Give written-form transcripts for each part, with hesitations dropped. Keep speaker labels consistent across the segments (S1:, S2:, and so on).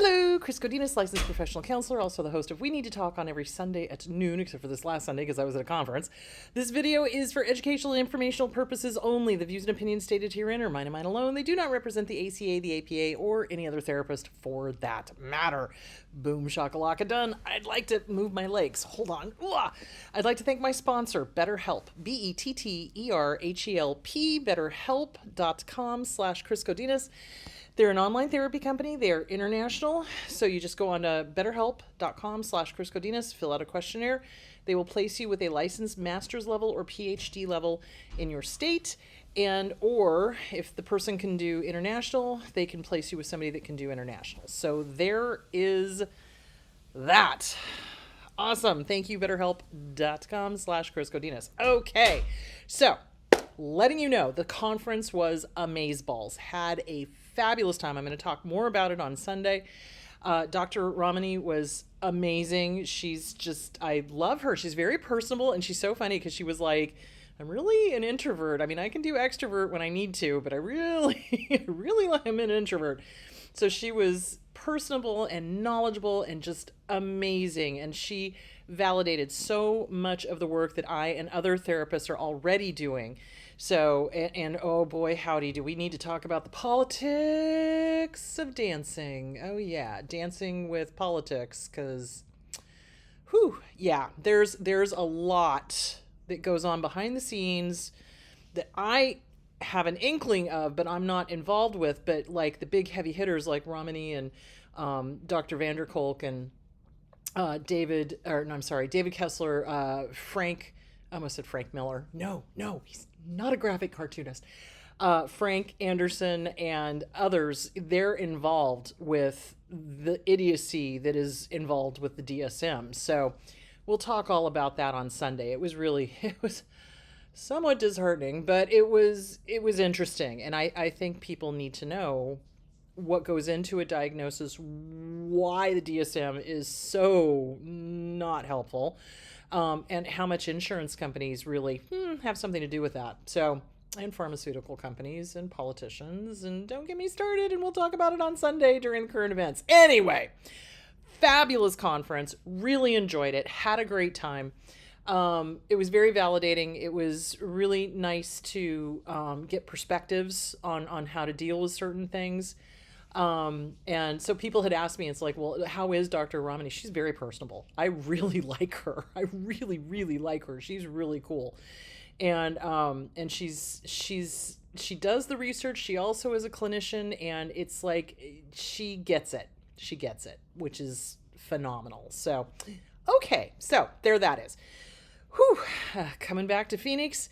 S1: Hello, Chris Godinez, licensed professional counselor, also the host of We Need to Talk on every Sunday at noon, except for this last Sunday because I was at a conference. This video is for educational and informational purposes only. The views and opinions stated herein are mine and mine alone. They do not represent the ACA, the APA, or any other therapist for that matter. Boom shakalaka done. I'd like to move my legs. Hold on. Ooh. I'd like to thank my sponsor, BetterHelp, BetterHelp, betterhelp.com/Chris Godinez. They're an online therapy company. They're international. So you just go on to betterhelp.com/Chris Godinez, fill out a questionnaire. They will place you with a licensed master's level or PhD level in your state. And, or if the person can do international, they can place you with somebody that can do international. So there is that. Awesome. Thank you, betterhelp.com/Chris Godinez. Okay. So letting you know, the conference was amazeballs. Had a fabulous time. I'm going to talk more about it on Sunday. Dr. Ramani was amazing. I love her. She's very personable, and she's so funny because she was like, I'm really an introvert. I mean, I can do extrovert when I need to, but I really, really am an introvert. So she was personable and knowledgeable and just amazing. And she validated so much of the work that I and other therapists are already doing. So, and oh boy, howdy, do we need to talk about the politics of dancing? Oh yeah, dancing with politics, because, yeah, there's a lot that goes on behind the scenes that I have an inkling of, but I'm not involved with. But like the big heavy hitters like Ramani and Dr. Vanderkolk and David Kessler, Frank. I almost said Frank Miller. No, he's not a graphic cartoonist. Frank Anderson and others, they're involved with the idiocy that is involved with the DSM. So we'll talk all about that on Sunday. It was somewhat disheartening, but it was interesting. And I think people need to know what goes into a diagnosis, why the DSM is so not helpful, and how much insurance companies really have something to do with that. So, and pharmaceutical companies and politicians, and don't get me started, and we'll talk about it on Sunday during the current events. Anyway, fabulous conference, really enjoyed it, had a great time. It was very validating. It was really nice to get perspectives on how to deal with certain things. And so people had asked me, it's like, well, how is Dr. Ramani? She's very personable. I really like her. I really, really like her. She's really cool. And she does the research. She also is a clinician, and it's like, she gets it, which is phenomenal. So, okay. So there that is. Coming back to Phoenix,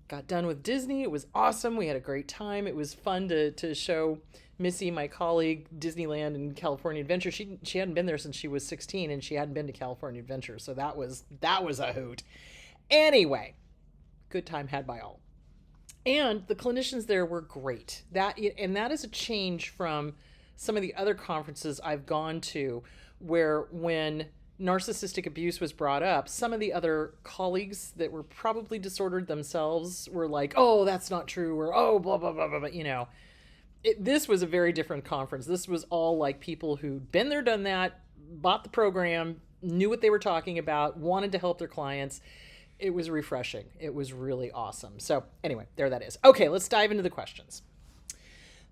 S1: got done with Disney. It was awesome. We had a great time. It was fun to show Missy, my colleague, Disneyland and California Adventure. She hadn't been there since she was 16, and she hadn't been to California Adventure. So that was a hoot. Anyway, good time had by all. And the clinicians there were great. That is a change from some of the other conferences I've gone to, where when narcissistic abuse was brought up, some of the other colleagues that were probably disordered themselves were like, oh, that's not true, or oh, blah, blah, blah, blah, blah, this was a very different conference. This was all like people who'd been there, done that, bought the program, knew what they were talking about, wanted to help their clients. It was refreshing. It was really awesome. So anyway, there that is. Okay, let's dive into the questions.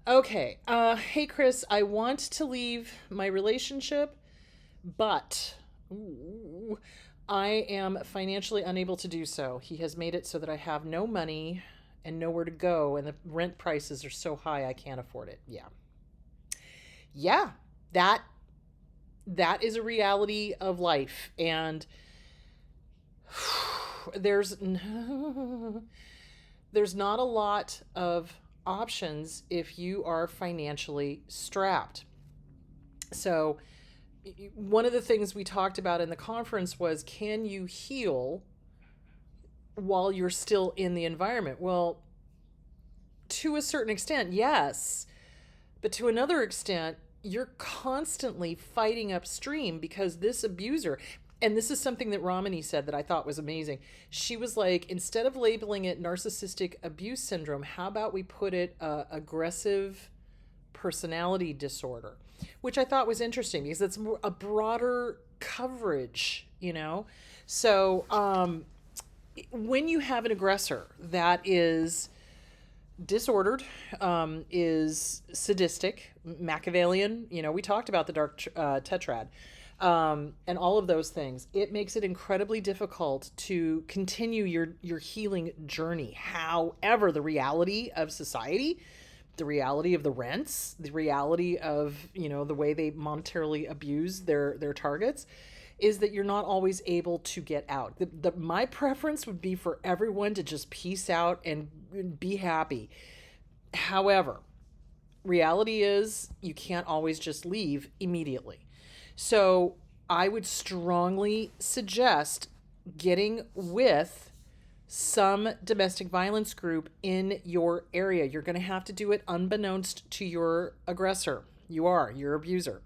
S1: Okay. Hey, Chris, I want to leave my relationship, but I am financially unable to do so. He has made it so that I have no money and nowhere to go, and the rent prices are so high I can't afford it. Yeah, that is a reality of life, and there's not a lot of options if you are financially strapped. So one of the things we talked about in the conference was, can you heal while you're still in the environment? Well, to a certain extent, yes. But to another extent, you're constantly fighting upstream because this abuser, and this is something that Ramani said that I thought was amazing. She was like, instead of labeling it narcissistic abuse syndrome, how about we put it aggressive personality disorder, which I thought was interesting because it's a broader coverage, you know? So when you have an aggressor that is disordered, is sadistic, Machiavellian, you know, we talked about the dark tetrad, and all of those things, it makes it incredibly difficult to continue your healing journey. However, the reality of society, the reality of the rents, the reality of, you know, the way they monetarily abuse their targets, is that you're not always able to get out. My preference would be for everyone to just peace out and be happy. However, reality is you can't always just leave immediately. So I would strongly suggest getting with some domestic violence group in your area. You're going to have to do it unbeknownst to your aggressor. Your abuser.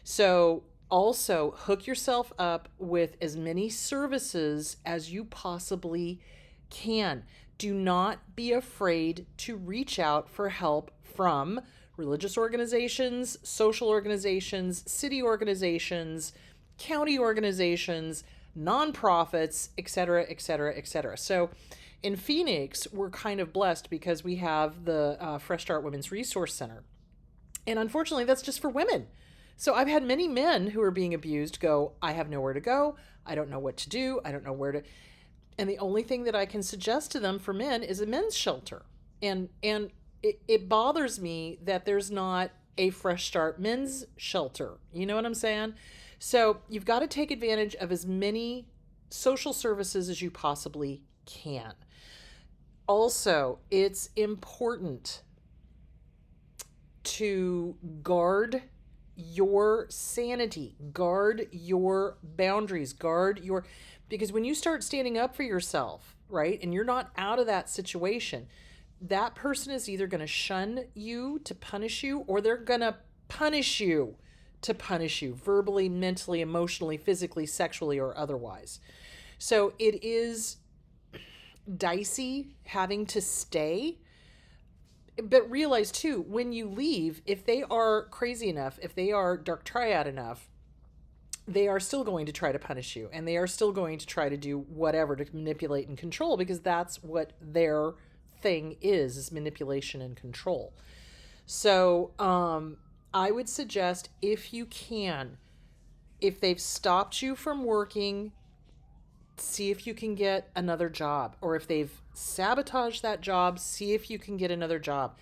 S1: So also hook yourself up with as many services as you possibly can. Do not be afraid to reach out for help from religious organizations, social organizations, city organizations, county organizations, nonprofits, etc., etc., etc. So in Phoenix, we're kind of blessed because we have the Fresh Start Women's Resource Center. And unfortunately, that's just for women. So I've had many men who are being abused go, I have nowhere to go. I don't know what to do. I don't know where to. And the only thing that I can suggest to them for men is a men's shelter. And it bothers me that there's not a Fresh Start men's shelter. You know what I'm saying? So you've got to take advantage of as many social services as you possibly can. Also, it's important to guard your sanity, guard your boundaries, because when you start standing up for yourself, right, and you're not out of that situation, that person is either going to shun you to punish you, or they're going to punish you to punish you verbally, mentally, emotionally, physically, sexually, or otherwise. So it is dicey having to stay. But realize too, when you leave, if they are crazy enough, if they are dark triad enough, they are still going to try to punish you, and they are still going to try to do whatever to manipulate and control, because that's what their thing is manipulation and control. So I would suggest, if you can, if they've stopped you from working, see if you can get another job. Or if they've sabotaged that job, see if you can get another job.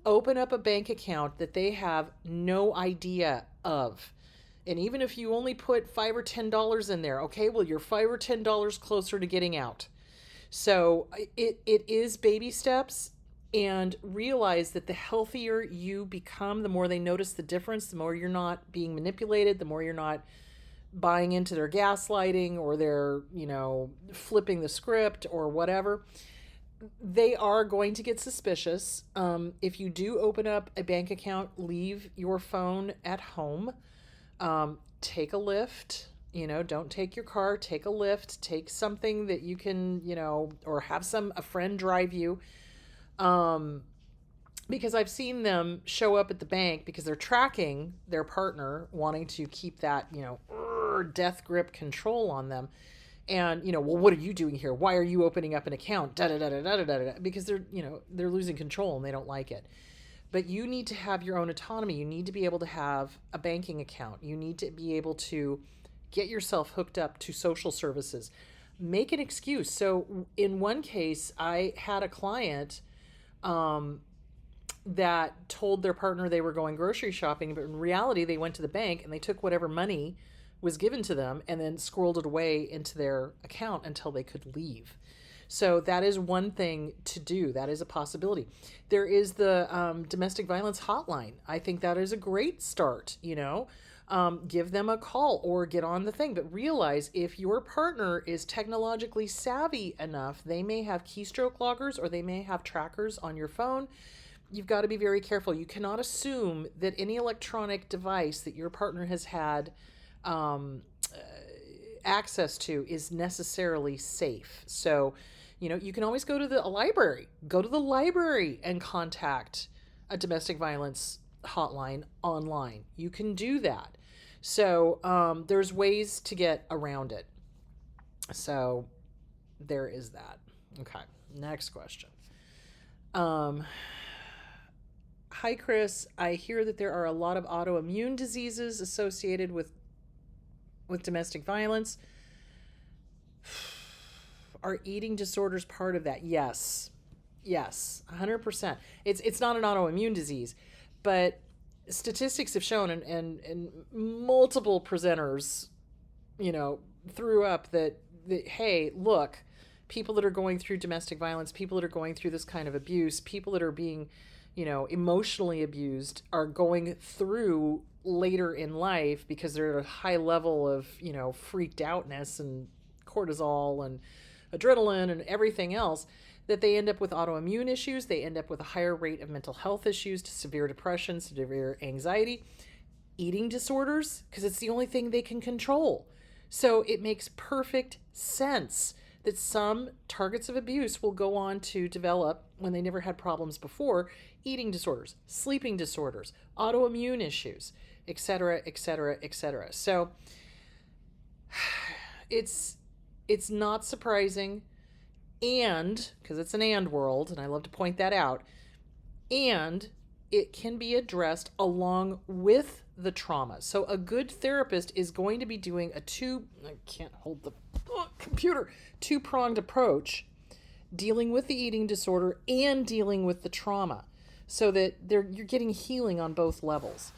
S1: Open up a bank account that they have no idea of. And even if you only put $5 or $10 in there, okay, well, you're $5 or $10 closer to getting out. So it is baby steps, and realize that the healthier you become, the more they notice the difference, the more you're not being manipulated, the more you're not buying into their gaslighting or their, you know, flipping the script or whatever. They are going to get suspicious. If you do open up a bank account, leave your phone at home. Take a lift, you know, don't take your car, take a lift, take something that you can, you know, or have a friend drive you. Because I've seen them show up at the bank because they're tracking their partner, wanting to keep that, you know, death grip control on them. And, you know, well, what are you doing here? Why are you opening up an account? Da da da da da da da. Because they're, you know, they're losing control and they don't like it. But you need to have your own autonomy. You need to be able to have a banking account. You need to be able to get yourself hooked up to social services. Make an excuse. So in one case, I had a client that told their partner they were going grocery shopping, but in reality, they went to the bank and they took whatever money was given to them and then squirreled it away into their account until they could leave. So that is one thing to do. That is a possibility. There is the domestic violence hotline. I think that is a great start, you know. Give them a call or get on the thing. But realize, if your partner is technologically savvy enough, they may have keystroke loggers or they may have trackers on your phone. You've got to be very careful. You cannot assume that any electronic device that your partner has had access to is necessarily safe. So, you know, you can always go to a library. Go to the library and contact a domestic violence hotline online. You can do that. So there's ways to get around it. So there is that. Okay, next question. Um, Hi, Chris. I hear that there are a lot of autoimmune diseases associated with domestic violence. Are eating disorders part of that? Yes. Yes, 100%. It's not an autoimmune disease, but statistics have shown, and multiple presenters, threw up that, hey, look, people that are going through domestic violence, people that are going through this kind of abuse, people that are being, emotionally abused are going through later in life because they're at a high level of, freaked outness and cortisol and adrenaline and everything else, that they end up with autoimmune issues. They end up with a higher rate of mental health issues, to severe depression, severe anxiety, eating disorders, because it's the only thing they can control. So it makes perfect sense that some targets of abuse will go on to develop, when they never had problems before, eating disorders, sleeping disorders, autoimmune issues, etc., etc., etc. So it's not surprising, and because it's an and world, and I love to point that out, and it can be addressed along with the trauma. So a good therapist is going to be doing I can't hold the computer, two-pronged approach, dealing with the eating disorder and dealing with the trauma, so that you're getting healing on both levels.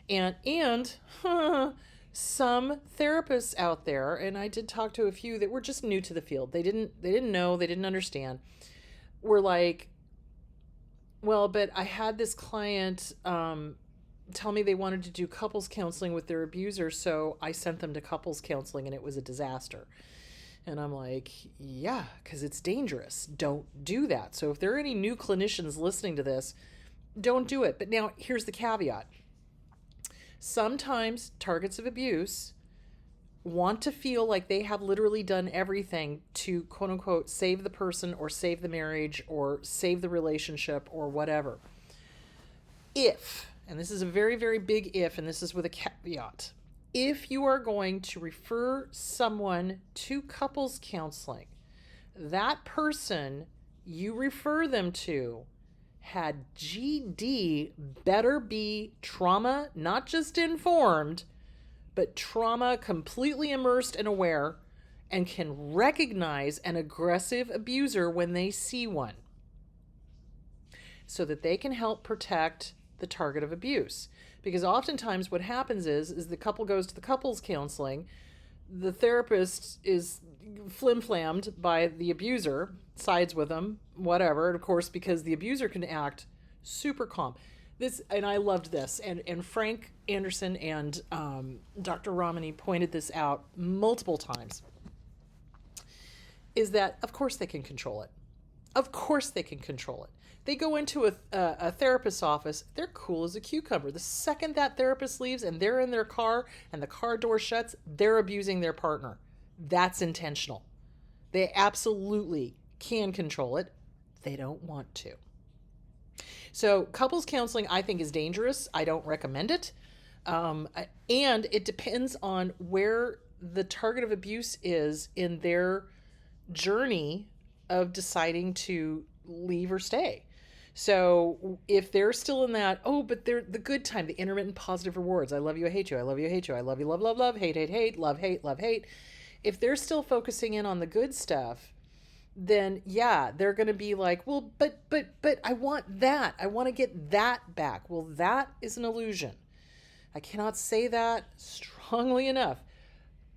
S1: And some therapists out there, and I did talk to a few that were just new to the field. They didn't know, they didn't understand. Were like, well, but I had this client tell me they wanted to do couples counseling with their abuser, so I sent them to couples counseling, and it was a disaster. And I'm like, yeah, because it's dangerous. Don't do that. So if there are any new clinicians listening to this, don't do it. But now here's the caveat. Sometimes targets of abuse want to feel like they have literally done everything to, quote unquote, save the person or save the marriage or save the relationship or whatever. If, and this is a very, very big if, and this is with a caveat, if you are going to refer someone to couples counseling, that person you refer them to had GD better be trauma, not just informed, but trauma completely immersed and aware, and can recognize an aggressive abuser when they see one, so that they can help protect the target of abuse. Because oftentimes what happens is the couple goes to the couples counseling, the therapist is flim-flammed by the abuser, sides with them, whatever. And of course, because the abuser can act super calm. This, and I loved this, and Frank Anderson and Dr. Romani pointed this out multiple times, is that of course they can control it. Of course they can control it. They go into a therapist's office, they're cool as a cucumber. The second that therapist leaves and they're in their car and the car door shuts, they're abusing their partner. That's intentional. They absolutely can control it. They don't want to. So couples counseling, I think, is dangerous. I don't recommend it. And it depends on where the target of abuse is in their journey of deciding to leave or stay. So if they're still in that, but they're the good time, the intermittent positive rewards. I love you, I hate you. I love you, I hate you. I love you, love, love, love, hate, hate, hate, love, hate, love, hate. If they're still focusing in on the good stuff, then yeah, they're going to be like, well, but I want that. I want to get that back. Well, that is an illusion. I cannot say that strongly enough.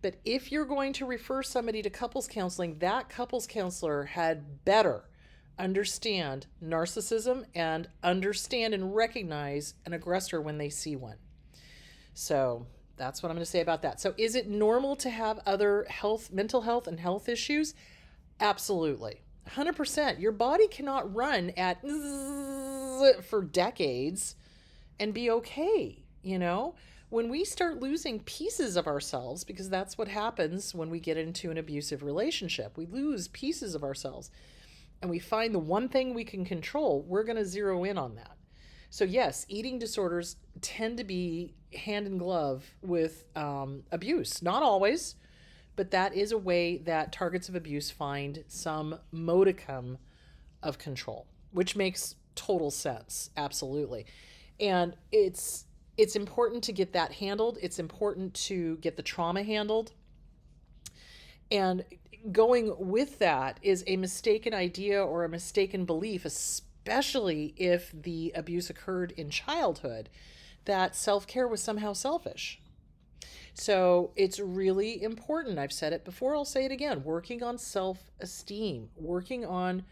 S1: But if you're going to refer somebody to couples counseling, that couples counselor had better understand narcissism and understand and recognize an aggressor when they see one. So that's what I'm going to say about that. So is it normal to have other mental health and health issues? Absolutely. 100%. Your body cannot run at for decades and be okay, When we start losing pieces of ourselves, because that's what happens when we get into an abusive relationship. We lose pieces of ourselves and we find the one thing we can control, we're going to zero in on that. So yes, eating disorders tend to be hand in glove with abuse. Not always, but that is a way that targets of abuse find some modicum of control, which makes total sense. Absolutely. And it's important to get that handled. It's important to get the trauma handled. And going with that is a mistaken idea or a mistaken belief, especially if the abuse occurred in childhood, that self-care was somehow selfish. So it's really important. I've said it before, I'll say it again. Working on self-esteem, working on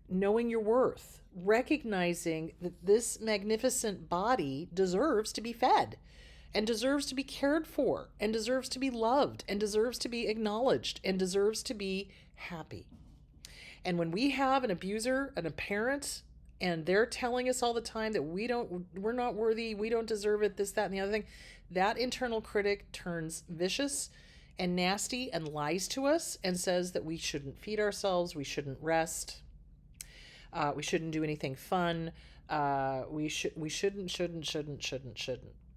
S1: knowing your worth, recognizing that this magnificent body deserves to be fed and deserves to be cared for and deserves to be loved and deserves to be acknowledged and deserves to be happy. And when we have an abuser and a parent and they're telling us all the time that we're not worthy, we don't deserve it, this, that, and the other thing, that internal critic turns vicious and nasty and lies to us and says that we shouldn't feed ourselves, we shouldn't rest, we shouldn't do anything fun. We shouldn't.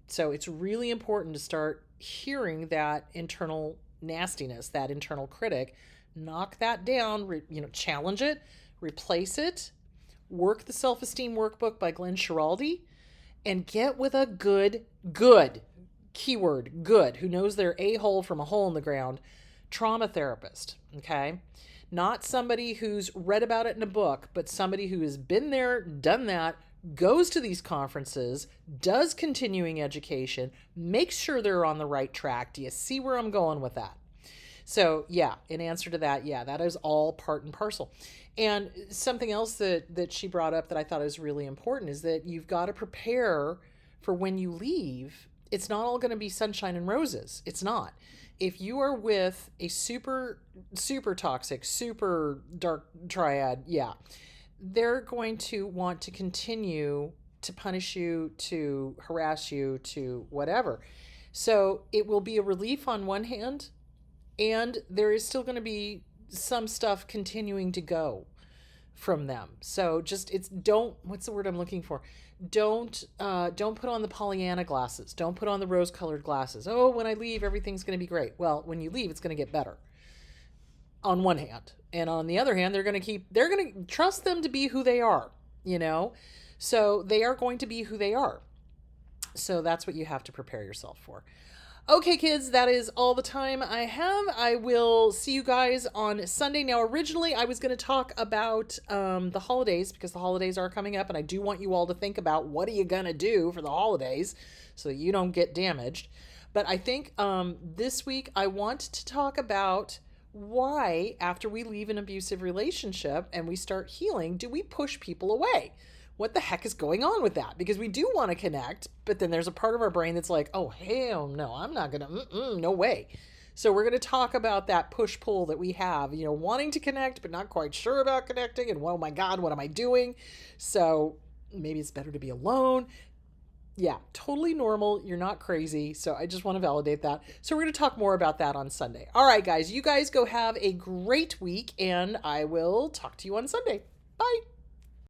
S1: So it's really important to start hearing that internal nastiness, that internal critic, knock that down, challenge it, replace it, work the self-esteem workbook by Glenn Schiraldi, and get with a good, keyword, good, who knows their a-hole from a hole in the ground, trauma therapist, okay? Not somebody who's read about it in a book, but somebody who has been there, done that, goes to these conferences, does continuing education, makes sure they're on the right track. Do you see where I'm going with that? So yeah, in answer to that, yeah, that is all part and parcel. And something else that she brought up that I thought was really important is that you've got to prepare for when you leave. It's not all going to be sunshine and roses. It's not. If you are with a super toxic, super dark triad, yeah, they're going to want to continue to punish you, to harass you, to whatever. So it will be a relief on one hand, and there is still going to be some stuff continuing to go from them. So just what's the word I'm looking for? Don't put on the Pollyanna glasses. Don't put on the rose-colored glasses. Oh, when I leave, everything's going to be great. Well, when you leave, it's going to get better. On one hand. And on the other hand, they're going to trust them to be who they are, So they are going to be who they are. So that's what you have to prepare yourself for. Okay, kids, that is all the time I have. I will see you guys on Sunday. Now, originally, I was going to talk about the holidays because the holidays are coming up, and I do want you all to think about what are you going to do for the holidays so you don't get damaged. But I think this week I want to talk about why, after we leave an abusive relationship and we start healing, do we push people away? What the heck is going on with that? Because we do want to connect, but then there's a part of our brain that's like, oh, hell no, I'm not going to, no way. So we're going to talk about that push-pull that we have, wanting to connect, but not quite sure about connecting. And, oh my God, what am I doing? So maybe it's better to be alone. Yeah, totally normal. You're not crazy. So I just want to validate that. So we're going to talk more about that on Sunday. All right, guys, you guys go have a great week, and I will talk to you on Sunday. Bye.